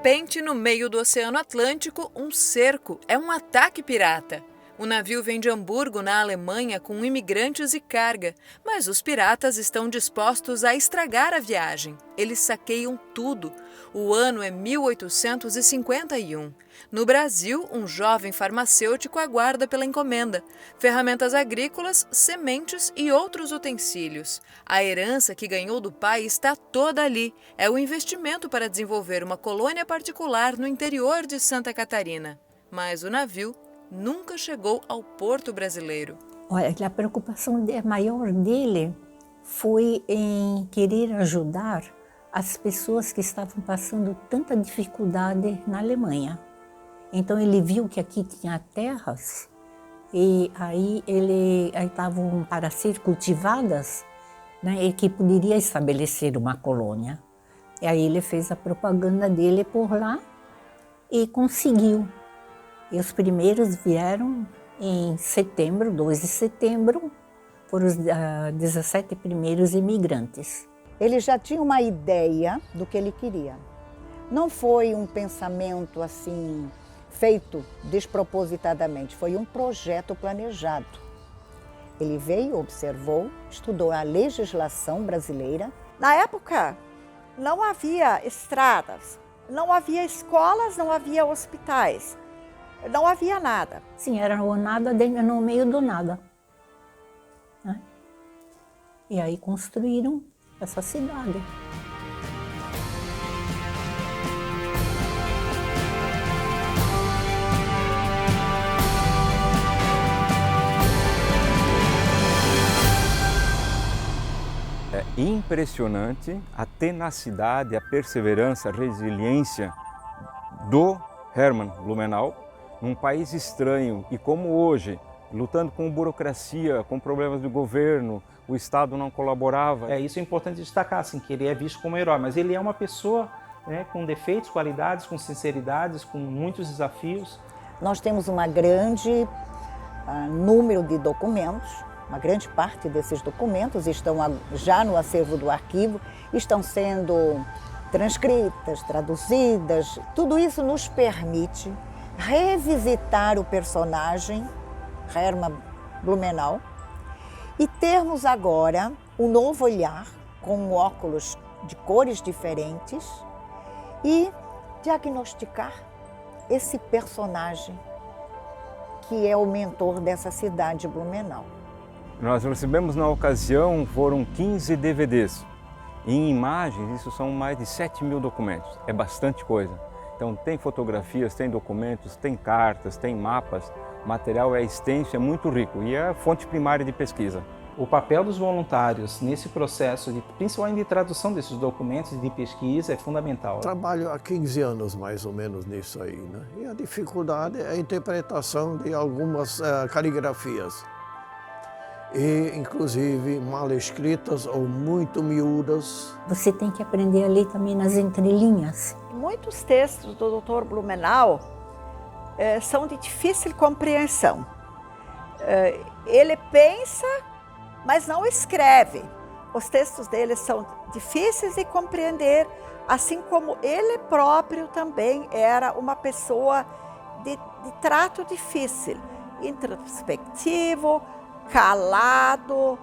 repente, no meio do Oceano Atlântico, um cerco é um ataque pirata. O navio vem de Hamburgo, na Alemanha, com imigrantes e carga, mas os piratas estão dispostos a estragar a viagem. Eles saqueiam tudo. O ano é 1851. No Brasil, um jovem farmacêutico aguarda pela encomenda. Ferramentas agrícolas, sementes e outros utensílios. A herança que ganhou do pai está toda ali. É o investimento para desenvolver uma colônia particular no interior de Santa Catarina. Mas o navio nunca chegou ao porto brasileiro. Olha, a preocupação maior dele foi em querer ajudar as pessoas que estavam passando tanta dificuldade na Alemanha. Então ele viu que aqui tinha terras e aí estavam para ser cultivadas, né, e que poderia estabelecer uma colônia. E aí ele fez a propaganda dele por lá e conseguiu. E os primeiros vieram em setembro, 2 de setembro, foram os 17 primeiros imigrantes. Ele já tinha uma ideia do que ele queria. Não foi um pensamento assim feito despropositadamente, foi um projeto planejado. Ele veio, observou, estudou a legislação brasileira. Na época, não havia estradas, não havia escolas, não havia hospitais. Não havia nada. Sim, era o nada no meio do nada. Né? E aí construíram essa cidade. É impressionante a tenacidade, a perseverança, a resiliência do Hermann Blumenau, num país estranho e como hoje, lutando com burocracia, com problemas do governo, o Estado não colaborava. Isso é importante destacar, assim, que ele é visto como herói, mas ele é uma pessoa, né, com defeitos, qualidades, com sinceridades, com muitos desafios. Nós temos um grande número de documentos, uma grande parte desses documentos estão já no acervo do arquivo, estão sendo transcritas, traduzidas. Tudo isso nos permite revisitar o personagem Hermann Blumenau e termos agora um novo olhar com óculos de cores diferentes e diagnosticar esse personagem que é o mentor dessa cidade, Blumenau. Nós recebemos na ocasião, foram 15 DVDs. Em imagens, isso são mais de 7.000 documentos, é bastante coisa. Então tem fotografias, tem documentos, tem cartas, tem mapas, o material é extenso, é muito rico e é fonte primária de pesquisa. O papel dos voluntários nesse processo, principalmente de tradução desses documentos de pesquisa, é fundamental. Trabalho há 15 anos mais ou menos nisso aí, né? E a dificuldade é a interpretação de algumas caligrafias. E, inclusive, mal escritas ou muito miúdas. Você tem que aprender a ler também nas entrelinhas. Muitos textos do Dr. Blumenau são de difícil compreensão. Ele pensa, mas não escreve. Os textos dele são difíceis de compreender, assim como ele próprio também era uma pessoa de trato difícil, introspectivo, calado,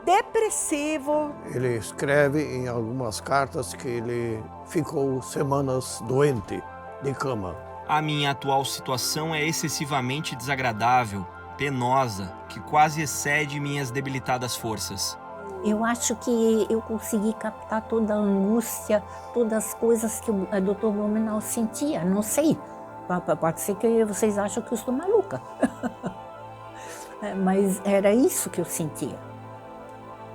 depressivo. Ele escreve em algumas cartas que ele ficou semanas doente, de cama. A minha atual situação é excessivamente desagradável, penosa, que quase excede minhas debilitadas forças. Eu acho que eu consegui captar toda a angústia, todas as coisas que o Dr. Blumenau sentia. Não sei, pode ser que vocês acham que eu estou maluca. Mas era isso que eu sentia.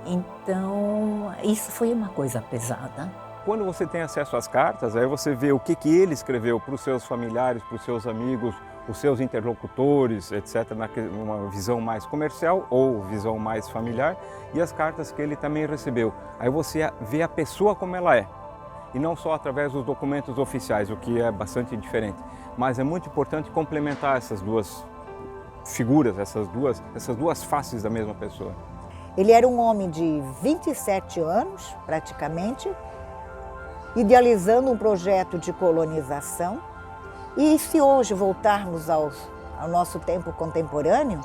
Então, isso foi uma coisa pesada. Quando você tem acesso às cartas, aí você vê o que ele escreveu para os seus familiares, para os seus amigos, os seus interlocutores, etc., numa visão mais comercial ou visão mais familiar, e as cartas que ele também recebeu. Aí você vê a pessoa como ela é, e não só através dos documentos oficiais, o que é bastante diferente. Mas é muito importante complementar essas duas figuras, essas duas faces da mesma pessoa. Ele era um homem de 27 anos, praticamente, idealizando um projeto de colonização. E se hoje voltarmos ao nosso tempo contemporâneo,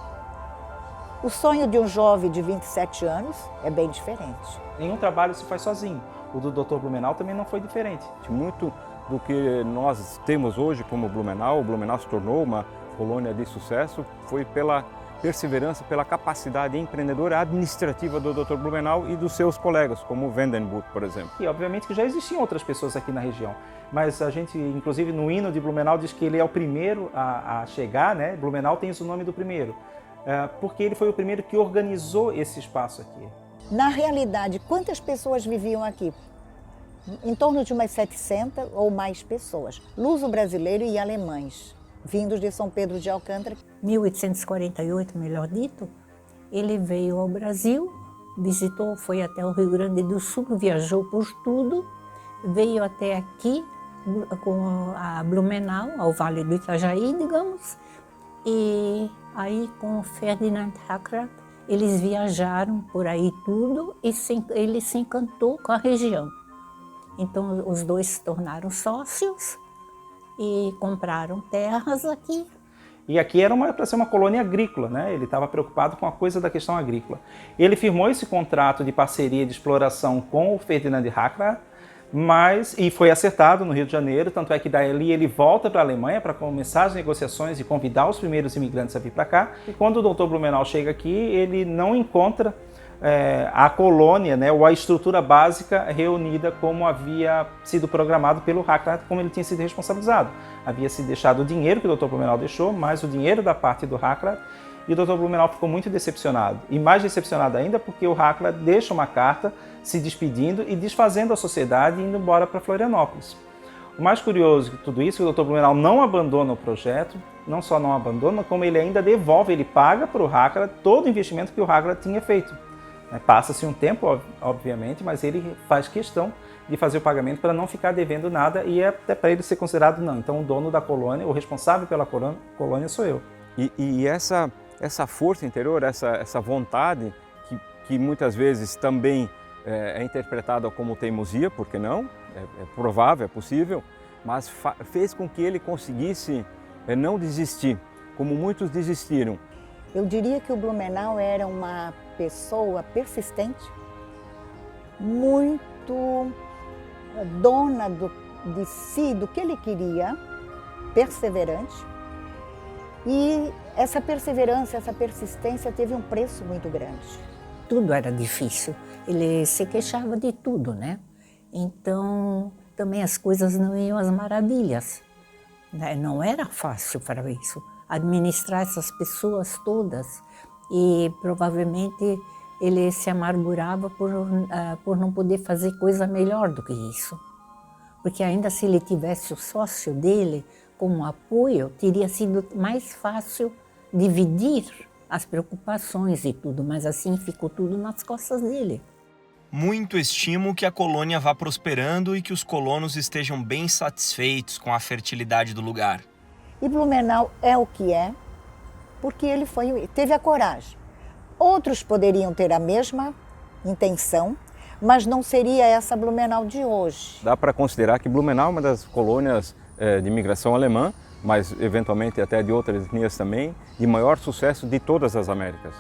o sonho de um jovem de 27 anos é bem diferente. Nenhum trabalho se faz sozinho. O do Dr. Blumenau também não foi diferente. Muito do que nós temos hoje como Blumenau, o Blumenau se tornou uma colônia de sucesso, foi pela perseverança, pela capacidade empreendedora administrativa do Dr. Blumenau e dos seus colegas, como o Vandenburg, por exemplo. E obviamente que já existiam outras pessoas aqui na região, mas a gente, inclusive no hino de Blumenau, diz que ele é o primeiro a chegar, né? Blumenau tem o nome do primeiro, porque ele foi o primeiro que organizou esse espaço aqui. Na realidade, quantas pessoas viviam aqui? Em torno de umas 700 ou mais pessoas, luso-brasileiros e alemães, vindos de São Pedro de Alcântara. 1848, melhor dito, ele veio ao Brasil, visitou, foi até o Rio Grande do Sul, viajou por tudo, veio até aqui com a Blumenau, ao Vale do Itajaí, digamos, e aí com o Ferdinand Hackrat, eles viajaram por aí tudo e ele se encantou com a região. Então os dois se tornaram sócios e compraram terras aqui. E aqui era para ser uma colônia agrícola, né? Ele estava preocupado com a coisa da questão agrícola. Ele firmou esse contrato de parceria de exploração com o Ferdinand Hackrat, e foi acertado no Rio de Janeiro, tanto é que dali ele volta para a Alemanha para começar as negociações e convidar os primeiros imigrantes a vir para cá. E quando o Dr. Blumenau chega aqui, ele não encontra a colônia, né, ou a estrutura básica reunida como havia sido programado pelo Hackrat, como ele tinha sido responsabilizado. Havia se deixado o dinheiro que o Dr. Blumenau deixou, mais o dinheiro da parte do Hackrat, e o Dr. Blumenau ficou muito decepcionado. E mais decepcionado ainda porque o Hackrat deixa uma carta se despedindo e desfazendo a sociedade e indo embora para Florianópolis. O mais curioso de tudo isso é que o Dr. Blumenau não abandona o projeto, não só não abandona, como ele ainda devolve, ele paga para o Hackrat todo o investimento que o Hackrat tinha feito. Passa-se um tempo, obviamente, mas ele faz questão de fazer o pagamento para não ficar devendo nada e até para ele ser considerado, não, então o dono da colônia, o responsável pela colônia sou eu. E essa força interior, essa vontade, que muitas vezes também é interpretada como teimosia, porque não? É provável, é possível, mas fez com que ele conseguisse não desistir, como muitos desistiram. Eu diria que o Blumenau era uma pessoa persistente, muito dona de si, do que ele queria, perseverante. E essa perseverança, essa persistência teve um preço muito grande. Tudo era difícil, ele se queixava de tudo, né? Então, também as coisas não iam às maravilhas, né? Não era fácil para isso, administrar essas pessoas todas, e provavelmente ele se amargurava por não poder fazer coisa melhor do que isso. Porque ainda se ele tivesse o sócio dele como apoio, teria sido mais fácil dividir as preocupações e tudo, mas assim ficou tudo nas costas dele. Muito estimo que a colônia vá prosperando e que os colonos estejam bem satisfeitos com a fertilidade do lugar. E Blumenau é o que é, porque ele teve a coragem. Outros poderiam ter a mesma intenção, mas não seria essa Blumenau de hoje. Dá para considerar que Blumenau é uma das colônias de imigração alemã, mas eventualmente até de outras etnias também, de maior sucesso de todas as Américas.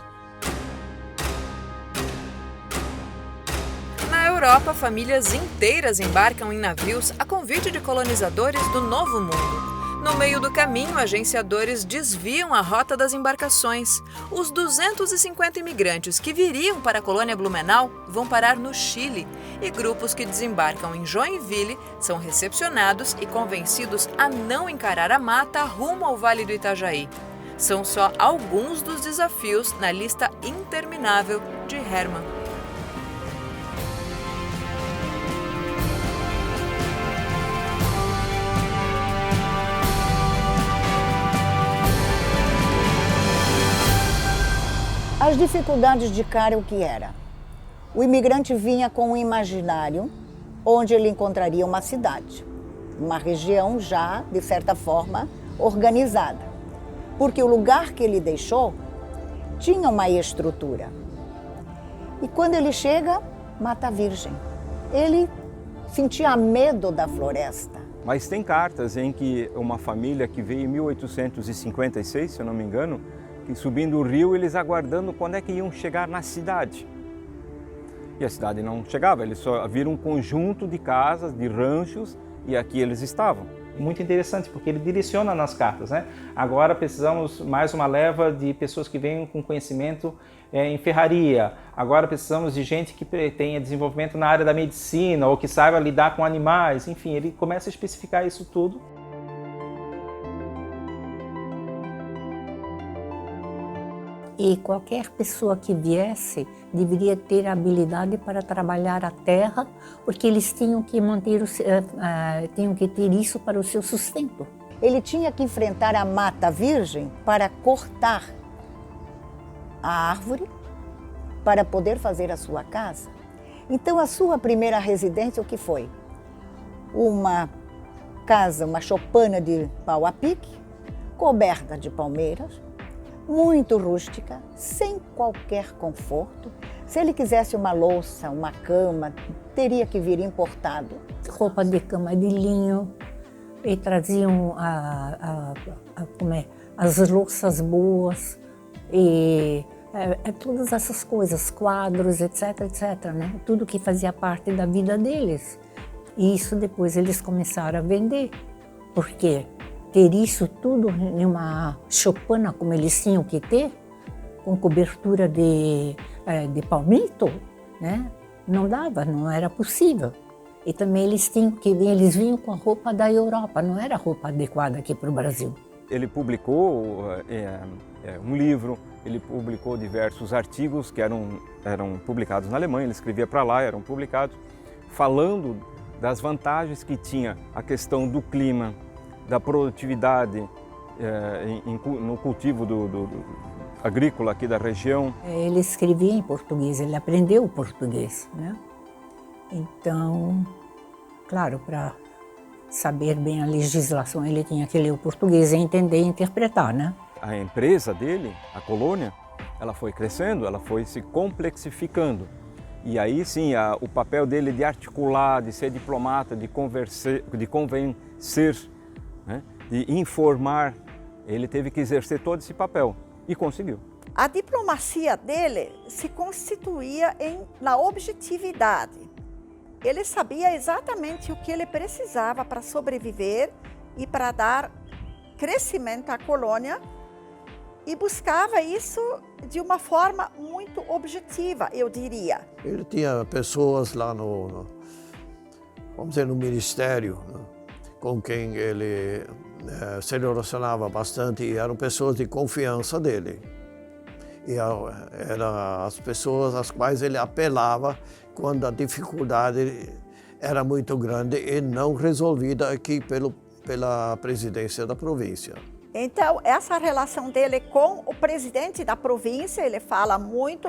Na Europa, famílias inteiras embarcam em navios a convite de colonizadores do Novo Mundo. No meio do caminho, agenciadores desviam a rota das embarcações. Os 250 imigrantes que viriam para a colônia Blumenau vão parar no Chile, e grupos que desembarcam em Joinville são recepcionados e convencidos a não encarar a mata rumo ao Vale do Itajaí. São só alguns dos desafios na lista interminável de Hermann. As dificuldades de cara, o que era? O imigrante vinha com um imaginário onde ele encontraria uma cidade, uma região já, de certa forma, organizada. Porque o lugar que ele deixou tinha uma estrutura. E quando ele chega, Mata Virgem. Ele sentia medo da floresta. Mas tem cartas em que uma família que veio em 1856, se eu não me engano, que subindo o rio, eles aguardando quando é que iam chegar na cidade. E a cidade não chegava, eles só viram um conjunto de casas, de ranchos, e aqui eles estavam. Muito interessante, porque ele direciona nas cartas, né? Agora precisamos mais uma leva de pessoas que venham com conhecimento em ferraria. Agora precisamos de gente que tenha desenvolvimento na área da medicina ou que saiba lidar com animais. Enfim, ele começa a especificar isso tudo. E qualquer pessoa que viesse deveria ter habilidade para trabalhar a terra, porque eles tinham que tinham que ter isso para o seu sustento. Ele tinha que enfrentar a mata virgem para cortar a árvore para poder fazer a sua casa. Então, a sua primeira residência, o que foi? Uma casa, uma choupana de pau a pique, coberta de palmeiras, muito rústica, sem qualquer conforto. Se ele quisesse uma louça, uma cama, teria que vir importado. Roupa de cama de linho, e traziam as louças boas, e todas essas coisas, quadros, etc, etc, né? Tudo que fazia parte da vida deles. E isso depois eles começaram a vender, porque ter isso tudo em uma choupana como eles tinham que ter, com cobertura de palmito, né? Não dava, não era possível. E também eles vinham com a roupa da Europa, não era roupa adequada aqui para o Brasil. Ele publicou um livro, ele publicou diversos artigos que eram publicados na Alemanha, ele escrevia para lá, eram publicados, falando das vantagens que tinha a questão do clima, da produtividade no cultivo agrícola aqui da região. Ele escrevia em português, ele aprendeu o português, né? Então, claro, para saber bem a legislação, ele tinha que ler o português e entender e interpretar, né? A empresa dele, a colônia, ela foi crescendo, ela foi se complexificando. E aí sim, o papel dele de articular, de ser diplomata, de convencer, né, de informar, ele teve que exercer todo esse papel e conseguiu. A diplomacia dele se constituía na objetividade. Ele sabia exatamente o que ele precisava para sobreviver e para dar crescimento à colônia, e buscava isso de uma forma muito objetiva, eu diria. Ele tinha pessoas lá vamos dizer, no ministério, né, com quem ele se relacionava bastante, e eram pessoas de confiança dele. E eram as pessoas às quais ele apelava quando a dificuldade era muito grande e não resolvida aqui pela presidência da província. Então, essa relação dele com o presidente da província, ele fala muito,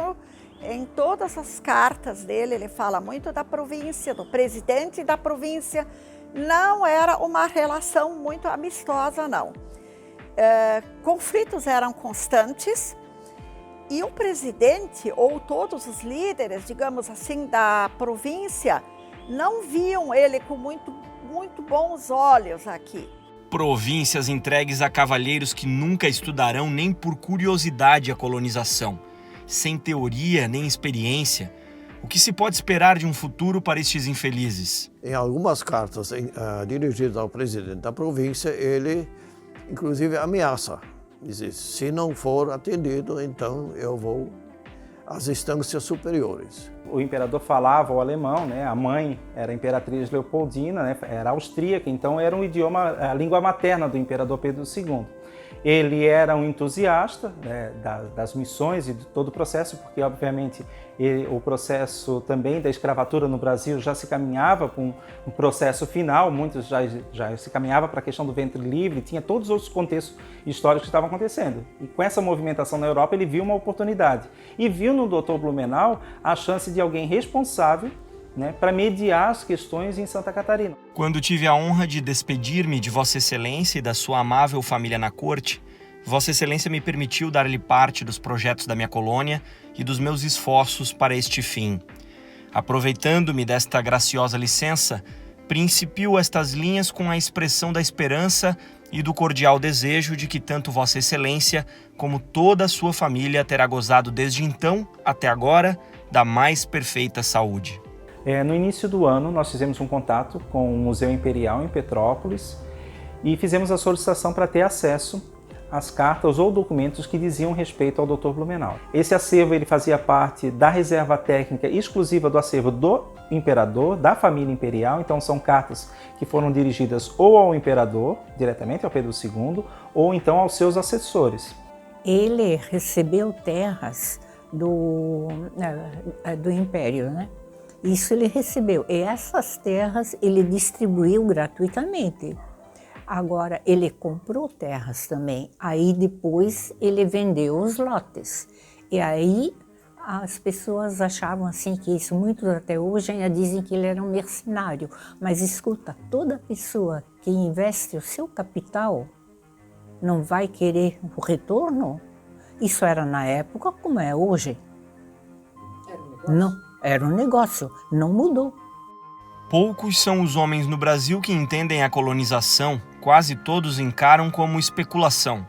em todas as cartas dele, ele fala muito da província, do presidente da província. Não era uma relação muito amistosa, não. Conflitos eram constantes, e o presidente, ou todos os líderes, digamos assim, da província, não viam ele com muito bons olhos aqui. Províncias entregues a cavalheiros que nunca estudarão nem por curiosidade a colonização. Sem teoria nem experiência, o que se pode esperar de um futuro para estes infelizes? Em algumas cartas dirigidas ao presidente da província, ele inclusive ameaça. Diz: se não for atendido, então eu vou às instâncias superiores. O imperador falava o alemão, né? A mãe era a imperatriz Leopoldina, né? Era austríaca, então era um idioma, a língua materna do imperador Pedro II. Ele era um entusiasta, né, das missões e de todo o processo, porque obviamente o processo também da escravatura no Brasil já se caminhava para um processo final, muitos já se caminhava para a questão do ventre livre, tinha todos os outros contextos históricos que estavam acontecendo. E com essa movimentação na Europa ele viu uma oportunidade e viu no Dr. Blumenau a chance de alguém responsável, né, para mediar as questões em Santa Catarina. Quando tive a honra de despedir-me de Vossa Excelência e da sua amável família na corte, Vossa Excelência me permitiu dar-lhe parte dos projetos da minha colônia e dos meus esforços para este fim. Aproveitando-me desta graciosa licença, principio estas linhas com a expressão da esperança e do cordial desejo de que tanto Vossa Excelência como toda a sua família terá gozado desde então até agora da mais perfeita saúde. No início do ano, nós fizemos um contato com o Museu Imperial em Petrópolis e fizemos a solicitação para ter acesso às cartas ou documentos que diziam respeito ao Dr. Blumenau. Esse acervo ele fazia parte da reserva técnica exclusiva do acervo do imperador, da família imperial, então são cartas que foram dirigidas ou ao imperador, diretamente ao Pedro II, ou então aos seus assessores. Ele recebeu terras do Império, né? Isso ele recebeu. E essas terras ele distribuiu gratuitamente. Agora, ele comprou terras também. Aí depois ele vendeu os lotes. E aí as pessoas achavam assim que isso, muitos até hoje ainda dizem que ele era um mercenário. Mas escuta, toda pessoa que investe o seu capital não vai querer o retorno? Isso era na época como é hoje. Não, era um negócio, não mudou. Poucos são os homens no Brasil que entendem a colonização, quase todos encaram como especulação.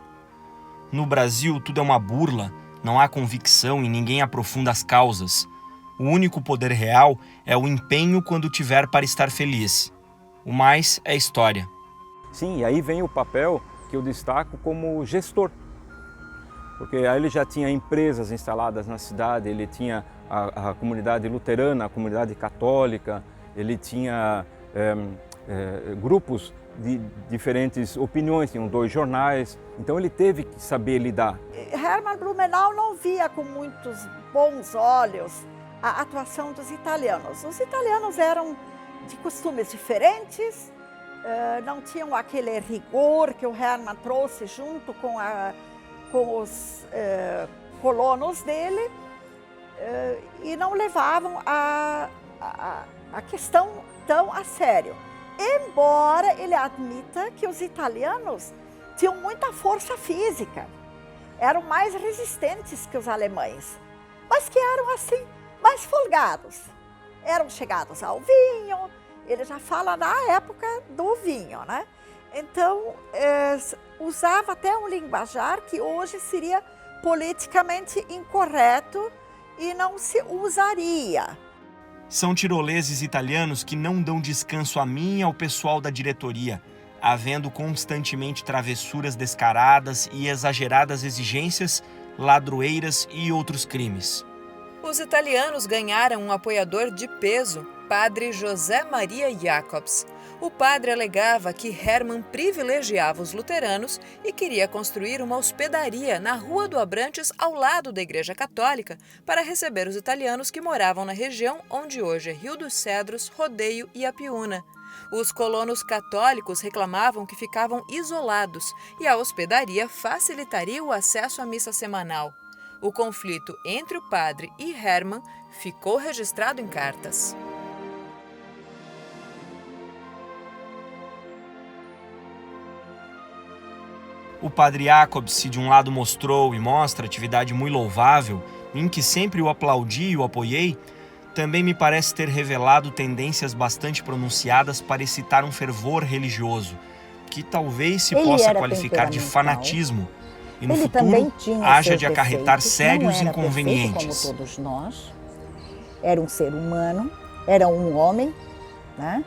No Brasil, tudo é uma burla, não há convicção e ninguém aprofunda as causas. O único poder real é o empenho quando tiver para estar feliz. O mais é história. Sim, e aí vem o papel que eu destaco como gestor. Porque aí ele já tinha empresas instaladas na cidade, ele tinha a comunidade luterana, a comunidade católica, ele tinha grupos de diferentes opiniões, tinham 2 jornais, então ele teve que saber lidar. Hermann Blumenau não via com muitos bons olhos a atuação dos italianos. Os italianos eram de costumes diferentes, não tinham aquele rigor que o Hermann trouxe junto com os colonos dele, e não levavam a questão tão a sério. Embora ele admita que os italianos tinham muita força física, eram mais resistentes que os alemães, mas que eram assim, mais folgados. Eram chegados ao vinho, ele já fala na época do vinho, né? Então, usava até um linguajar que hoje seria politicamente incorreto e não se usaria. São tiroleses italianos que não dão descanso a mim e ao pessoal da diretoria, havendo constantemente travessuras descaradas e exageradas exigências, ladroeiras e outros crimes. Os italianos ganharam um apoiador de peso, padre José Maria Jacobs. O padre alegava que Hermann privilegiava os luteranos e queria construir uma hospedaria na Rua do Abrantes, ao lado da Igreja Católica, para receber os italianos que moravam na região onde hoje é Rio dos Cedros, Rodeio e Apiúna. Os colonos católicos reclamavam que ficavam isolados e a hospedaria facilitaria o acesso à missa semanal. O conflito entre o padre e Hermann ficou registrado em cartas. O padre Jacobs, se de um lado mostrou e mostra atividade muito louvável, em que sempre o aplaudi e o apoiei, também me parece ter revelado tendências bastante pronunciadas para excitar um fervor religioso, que talvez se possa qualificar de fanatismo, e no futuro haja de acarretar sérios inconvenientes. Como todos nós, era um ser humano, era um homem, né,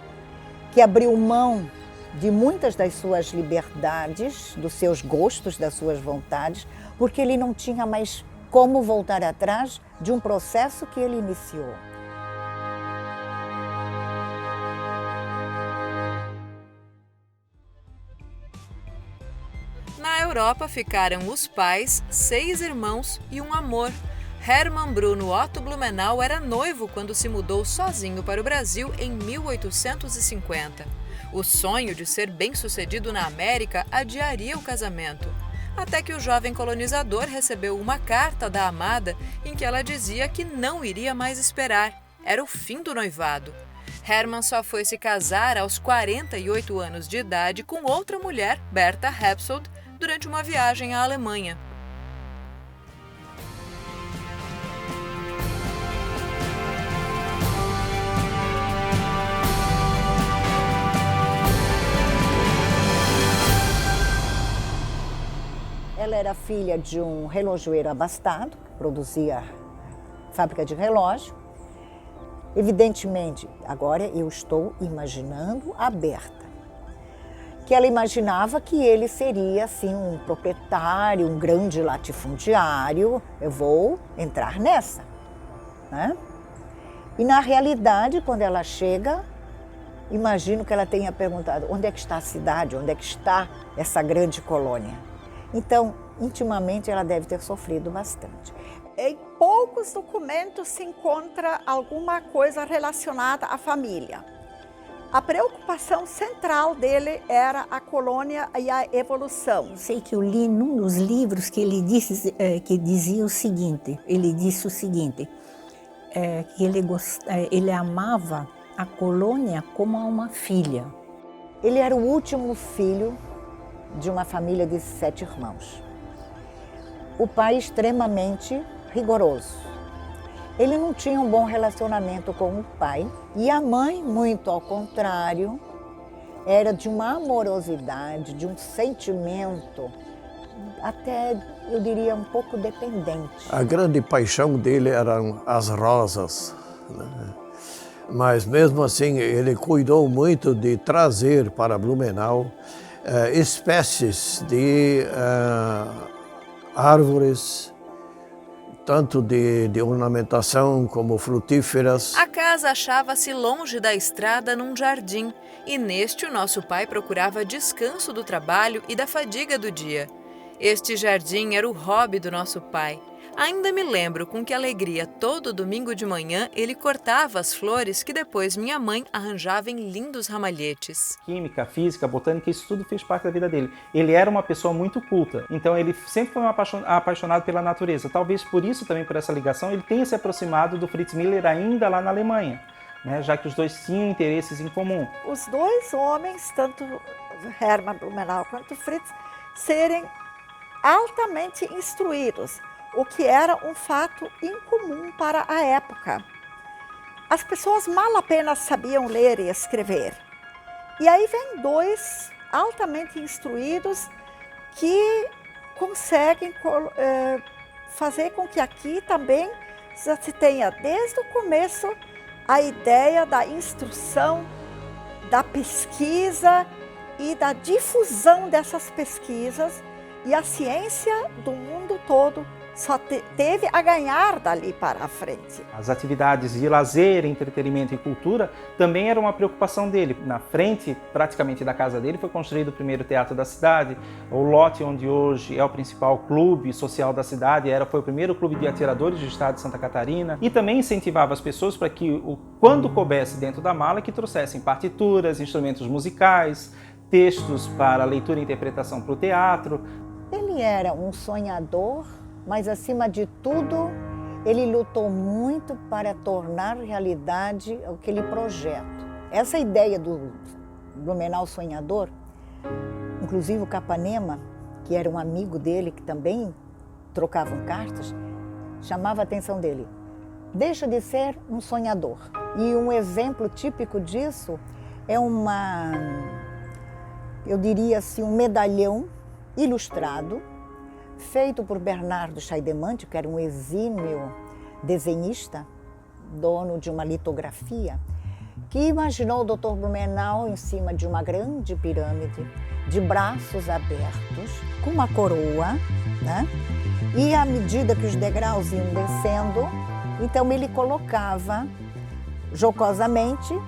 que abriu mão de muitas das suas liberdades, dos seus gostos, das suas vontades, porque ele não tinha mais como voltar atrás de um processo que ele iniciou. Na Europa ficaram os pais, 6 irmãos e um amor. Hermann Bruno Otto Blumenau era noivo quando se mudou sozinho para o Brasil em 1850. O sonho de ser bem-sucedido na América adiaria o casamento, até que o jovem colonizador recebeu uma carta da amada em que ela dizia que não iria mais esperar. Era o fim do noivado. Hermann só foi se casar aos 48 anos de idade com outra mulher, Berta Hepsold, durante uma viagem à Alemanha. era filha de um relojoeiro abastado, que produzia fábrica de relógio. Evidentemente, agora eu estou imaginando a Berta, que ela imaginava que ele seria assim um proprietário, um grande latifundiário. Eu vou entrar nessa, né? E na realidade, quando ela chega, imagino que ela tenha perguntado: onde é que está a cidade, onde é que está essa grande colônia? Então, intimamente, ela deve ter sofrido bastante. Em poucos documentos se encontra alguma coisa relacionada à família. A preocupação central dele era a colônia e a evolução. Eu sei que eu li num dos livros que ele disse, que dizia o seguinte, que ele amava a colônia como a uma filha. Ele era o último filho de uma família de 7 irmãos. O pai extremamente rigoroso. Ele não tinha um bom relacionamento com o pai e a mãe, muito ao contrário, era de uma amorosidade, de um sentimento, até eu diria um pouco dependente. A grande paixão dele eram as rosas, né? Mas mesmo assim ele cuidou muito de trazer para Blumenau espécies de árvores, tanto de ornamentação como frutíferas. A casa achava-se longe da estrada num jardim, e neste o nosso pai procurava descanso do trabalho e da fadiga do dia. Este jardim era o hobby do nosso pai. Ainda me lembro com que alegria todo domingo de manhã ele cortava as flores que depois minha mãe arranjava em lindos ramalhetes. Química, física, botânica, isso tudo fez parte da vida dele. Ele era uma pessoa muito culta, então ele sempre foi apaixonado pela natureza. Talvez por isso, também por essa ligação, ele tenha se aproximado do Fritz Miller ainda lá na Alemanha, né, já que os dois tinham interesses em comum. Os dois homens, tanto Hermann Blumenau quanto Fritz, serem altamente instruídos, o que era um fato incomum para a época. As pessoas mal apenas sabiam ler e escrever. E aí vem dois altamente instruídos que conseguem fazer com que aqui também já se tenha desde o começo a ideia da instrução, da pesquisa e da difusão dessas pesquisas, e a ciência do mundo todo só teve a ganhar dali para a frente. As atividades de lazer, entretenimento e cultura também eram uma preocupação dele. Na frente, praticamente da casa dele, foi construído o primeiro teatro da cidade. O lote onde hoje é o principal clube social da cidade foi o primeiro clube de atiradores do estado de Santa Catarina. E também incentivava as pessoas para que, quando coubesse dentro da mala, que trouxessem partituras, instrumentos musicais, textos para leitura e interpretação para o teatro. Ele era um sonhador, mas, acima de tudo, ele lutou muito para tornar realidade aquele projeto. Essa ideia do Blumenau sonhador, inclusive o Capanema, que era um amigo dele, que também trocavam cartas, chamava a atenção dele. Deixa de ser um sonhador. E um exemplo típico disso é eu diria assim, um medalhão ilustrado, feito por Bernardo Scheidemante, que era um exímio desenhista, dono de uma litografia, que imaginou o Dr. Blumenau em cima de uma grande pirâmide, de braços abertos, com uma coroa, né? E à medida que os degraus iam descendo, então ele colocava, jocosamente,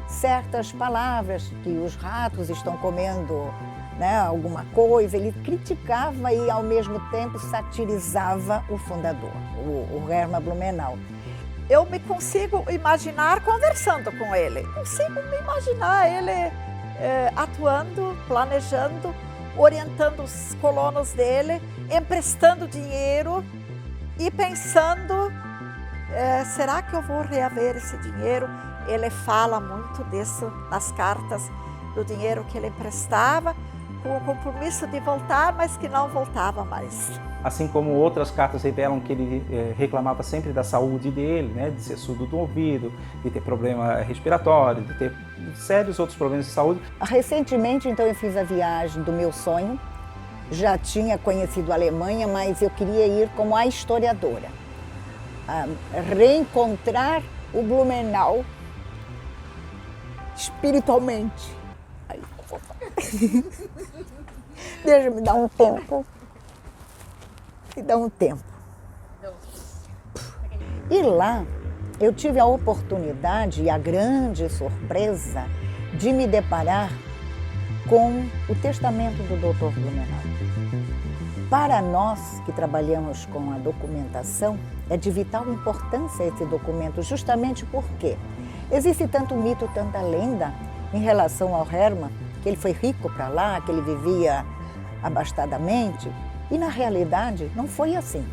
certas palavras, que os ratos estão comendo, né, alguma coisa. Ele criticava e, ao mesmo tempo, satirizava o fundador, o Hermann Blumenau. Eu me consigo imaginar conversando com ele. Consigo me imaginar ele atuando, planejando, orientando os colonos dele, emprestando dinheiro e pensando, será que eu vou reaver esse dinheiro? Ele fala muito disso nas cartas, do dinheiro que ele emprestava, com o compromisso de voltar, mas que não voltava mais. Assim como outras cartas revelam que ele reclamava sempre da saúde dele, né, de ser surdo do ouvido, de ter problema respiratório, de ter sérios outros problemas de saúde. Recentemente, então, eu fiz a viagem do meu sonho já tinha conhecido a Alemanha, mas eu queria ir como a historiadora, a reencontrar o Blumenau espiritualmente. Deixa me dar um tempo. Me dá um tempo. E lá eu tive a oportunidade e a grande surpresa de me deparar com o testamento do Dr. Blumenau. Para nós que trabalhamos com a documentação, é de vital importância esse documento, justamente porque existe tanto mito, tanta lenda em relação ao Hermann, que ele foi rico para lá, que ele vivia abastadamente, e na realidade não foi assim.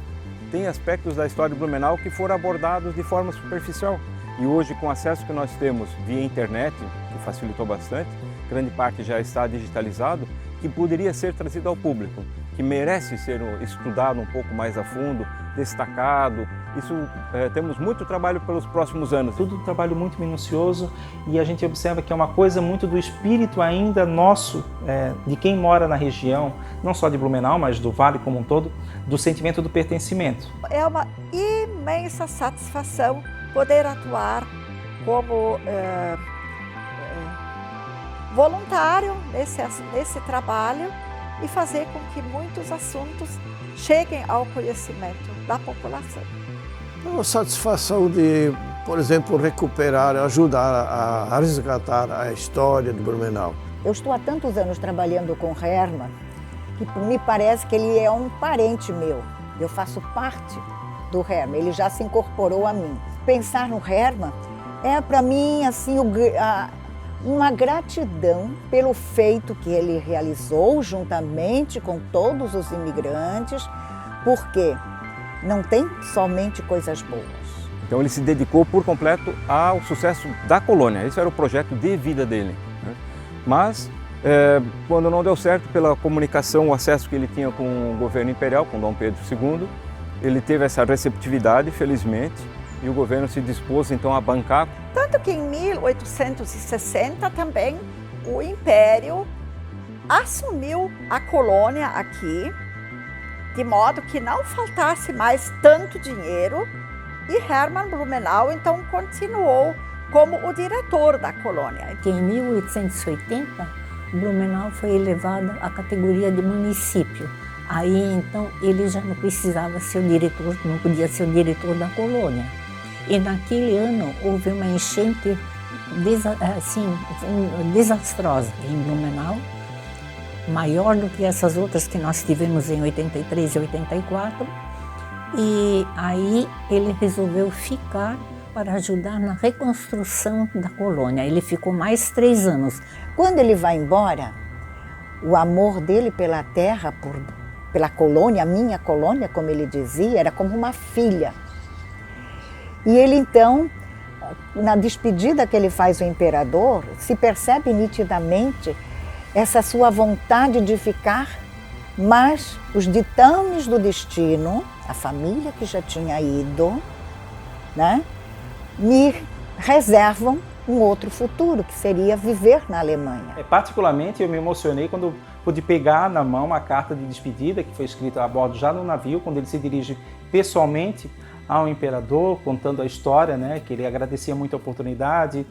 Tem aspectos da história de Blumenau que foram abordados de forma superficial. E hoje, com o acesso que nós temos via internet, que facilitou bastante, grande parte já está digitalizado, que poderia ser trazido ao público, que merece ser estudado um pouco mais a fundo, destacado. Isso temos muito trabalho pelos próximos anos. Tudo um trabalho muito minucioso e a gente observa que é uma coisa muito do espírito ainda nosso, de quem mora na região, não só de Blumenau, mas do Vale como um todo, do sentimento do pertencimento. É uma imensa satisfação poder atuar como voluntário nesse trabalho e fazer com que muitos assuntos cheguem ao conhecimento da população. É uma satisfação de, por exemplo, recuperar, ajudar a resgatar a história de Blumenau. Eu estou há tantos anos trabalhando com Hermann que me parece que ele é um parente meu. Eu faço parte do Hermann, ele já se incorporou a mim. Pensar no Hermann é para mim assim uma gratidão pelo feito que ele realizou juntamente com todos os imigrantes, porque não tem somente coisas boas. Então ele se dedicou por completo ao sucesso da colônia, esse era o projeto de vida dele, né? Mas quando não deu certo pela comunicação, o acesso que ele tinha com o governo imperial, com Dom Pedro II, ele teve essa receptividade, felizmente, e o governo se dispôs então a bancar. Tanto que em 1860 também o Império assumiu a colônia aqui, de modo que não faltasse mais tanto dinheiro, e Hermann Blumenau então continuou como o diretor da colônia. Em 1880, Blumenau foi elevado à categoria de município. Aí então ele já não precisava ser o diretor, não podia ser o diretor da colônia. E naquele ano houve uma enchente desastrosa em Blumenau, maior do que essas outras que nós tivemos em 83 e 84. E aí ele resolveu ficar para ajudar na reconstrução da colônia. Ele ficou mais 3 anos. Quando ele vai embora, o amor dele pela terra, pela colônia, a minha colônia, como ele dizia, era como uma filha. E ele então, na despedida que ele faz ao imperador, se percebe nitidamente essa sua vontade de ficar, mas os ditames do destino, a família que já tinha ido, né, me reservam um outro futuro, que seria viver na Alemanha. Particularmente eu me emocionei quando pude pegar na mão a carta de despedida que foi escrita a bordo já no navio, quando ele se dirige pessoalmente ao imperador, contando a história, né, que ele agradecia muito a oportunidade.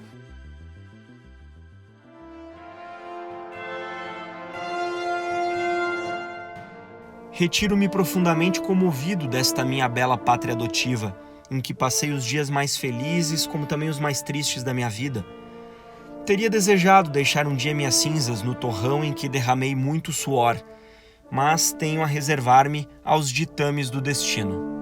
Retiro-me profundamente comovido desta minha bela pátria adotiva, em que passei os dias mais felizes como também os mais tristes da minha vida. Teria desejado deixar um dia minhas cinzas no torrão em que derramei muito suor, mas tenho a reservar-me aos ditames do destino.